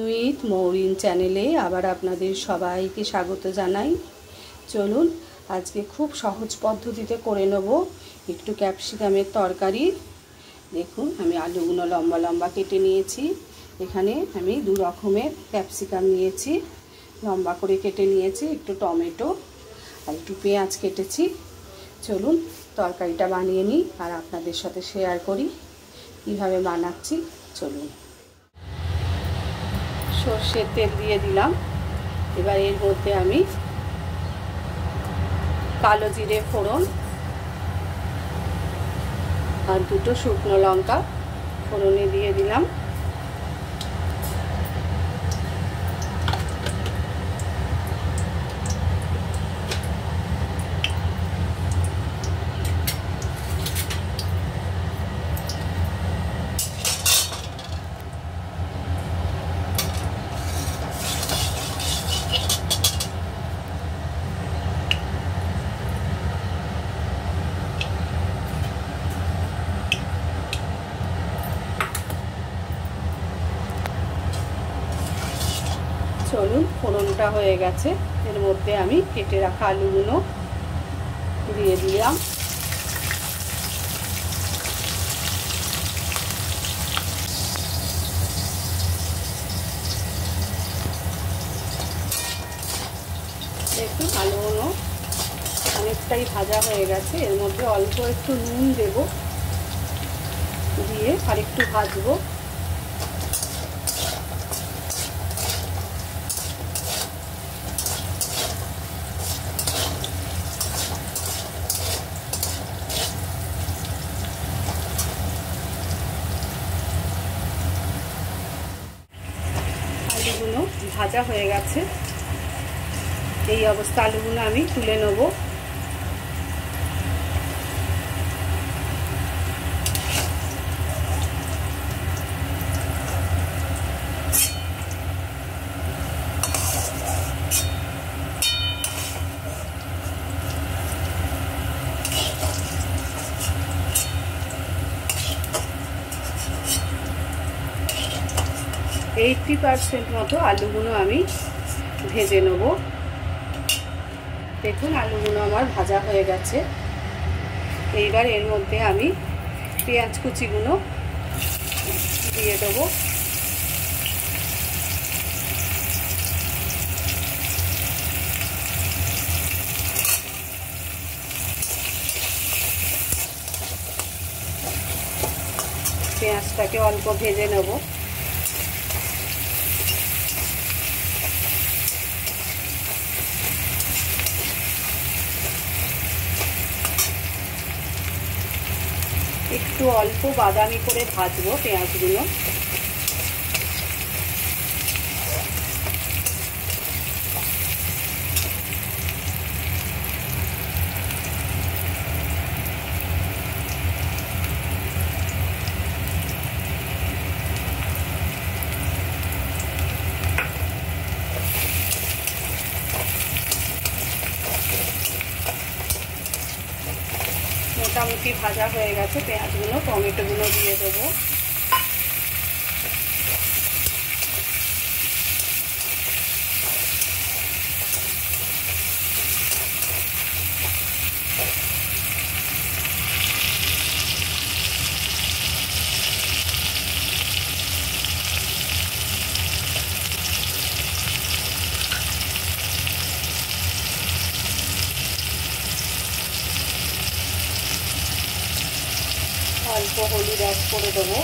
With Mourin চ্যানেলে আবার আপনাদের সবাইকে স্বাগত জানাই। চলুন আজকে খুব সহজ পদ্ধতিতে করে নেব একটু ক্যাপসিকামের তরকারি। দেখুন আমি আলুগুলো লম্বা লম্বা কেটে নিয়েছি। এখানে আমি দু রকমের ক্যাপসিকাম নিয়েছি, লম্বা করে কেটে নিয়েছি, একটু টমেটো আর একটু পেঁয়াজ কেটেছি। চলুন তরকারিটা বানিয়ে নিই আর আপনাদের সাথে শেয়ার করি কীভাবে বানাচ্ছি। চলুন, সর্ষের তেল দিয়ে দিলাম। এবার এর মধ্যে আমি কালো জিরে ফোড়ন আর দুটো শুকনো লঙ্কা ফোড়নে দিয়ে দিলাম। চলুন, ফোড়নটা হয়ে গেছে। এর মধ্যে আমি কেটে রাখা আলুগুলো দিয়ে দিলাম। দেখুন আলুগুলো অনেকটাই ভাজা হয়ে গেছে। এর মধ্যে অল্প একটু নুন দেব, দিয়ে আর একটু ভাজবো। আলুগুলো ভাজা হয়ে গেছে। এই অবস্থা আলুগুলো আমি তুলে নেব। এইটটি % মতো আলুগুলো আমি ভেজে নেব। দেখুন আলুগুলো আমার ভাজা হয়ে গেছে। এইবার এর মধ্যে আমি পেঁয়াজ কুচিগুলো দিয়ে দেবো। পেঁয়াজটাকে অল্প ভেজে নেব। একটু অল্প বাদামি করে ভাজবো পেঁয়াজগুলো। মোটামুটি ভাজা হয়ে গেছে পেঁয়াজগুলো। টমেটোগুলো দিয়ে দেবো। অল্প হলুদ অ্যাড করে দেবো।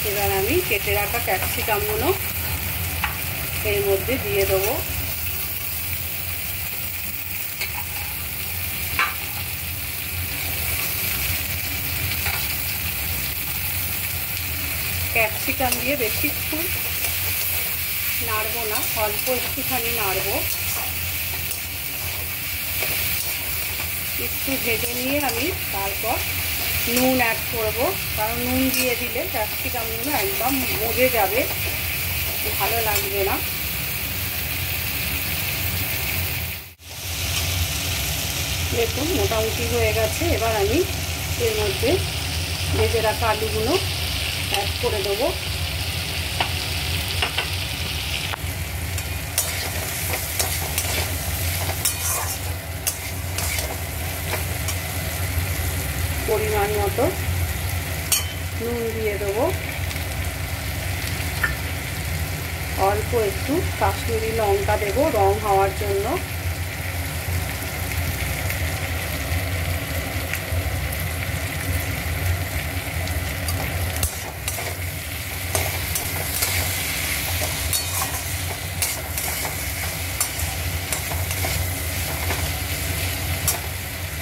এবার আমি কেটে রাখা ক্যাপসিকামগুলো এর মধ্যে দিয়ে দেবো। ক্যাপসিকাম দিয়ে বেশিক্ষণ নাড়বো না, অল্প একটুখানি নাড়বো। একটু ভেজে নিয়ে আমি তারপর নুন অ্যাড করব, কারণ নুন দিয়ে দিলে ক্যাপসিকামগুলো একদম মজে যাবে, ভালো লাগবে না। দেখুন মোটামুটি হয়ে গেছে। এবার আমি এর মধ্যে ভেজে রাখা আলুগুলো অ্যাড করে দেবো। পরিমাণ মতো নুন দিয়ে দেবো, অল্প একটু কাশ্মীরি লঙ্কা দেবো রং হওয়ার জন্য।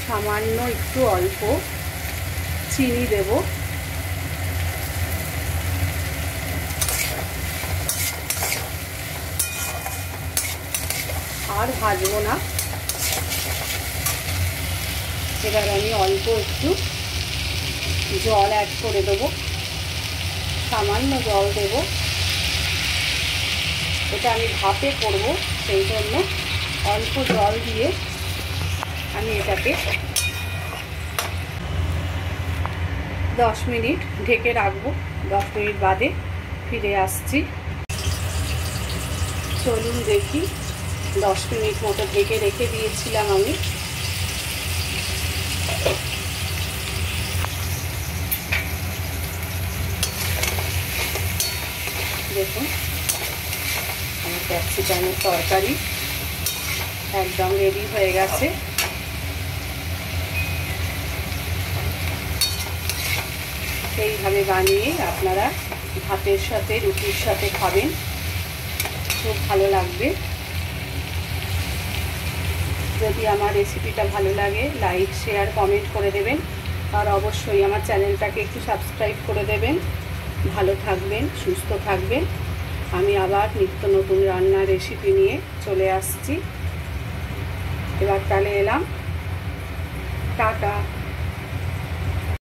সামান্য একটু অল্প চিনি দেব, আর ভাজবো না। এবার আমি অল্প একটু জল অ্যাড করে দেবো, সামান্য জল দেব। এটা আমি ভাপে করব, সেই জন্য অল্প জল দিয়ে আমি এটাকে 10 মিনিট ঢেকে রাখবো। 10 মিনিট বাদে ফিরে আসছি। চলুন দেখি, 10 মিনিট মতো ঢেকে রেখে দিয়েছিলাম আমি। দেখুন আমার ক্যাপসিকামের তরকারি একদম রেডি হয়ে গেছে। এইভাবে বানিয়ে আপনারা ভাতের সাথে রুটির সাথে খাবেন, খুব ভালো লাগবে। যদি আমার রেসিপিটা ভালো লাগে লাইক শেয়ার কমেন্ট করে দেবেন, আর অবশ্যই আমার চ্যানেলটাকে একটু সাবস্ক্রাইব করে দেবেন। ভালো থাকবেন, সুস্থ থাকবেন। আমি আবার নিত্য নতুন রান্নার রেসিপি নিয়ে চলে আসছি। এবার তাহলে এলাম, টাটা।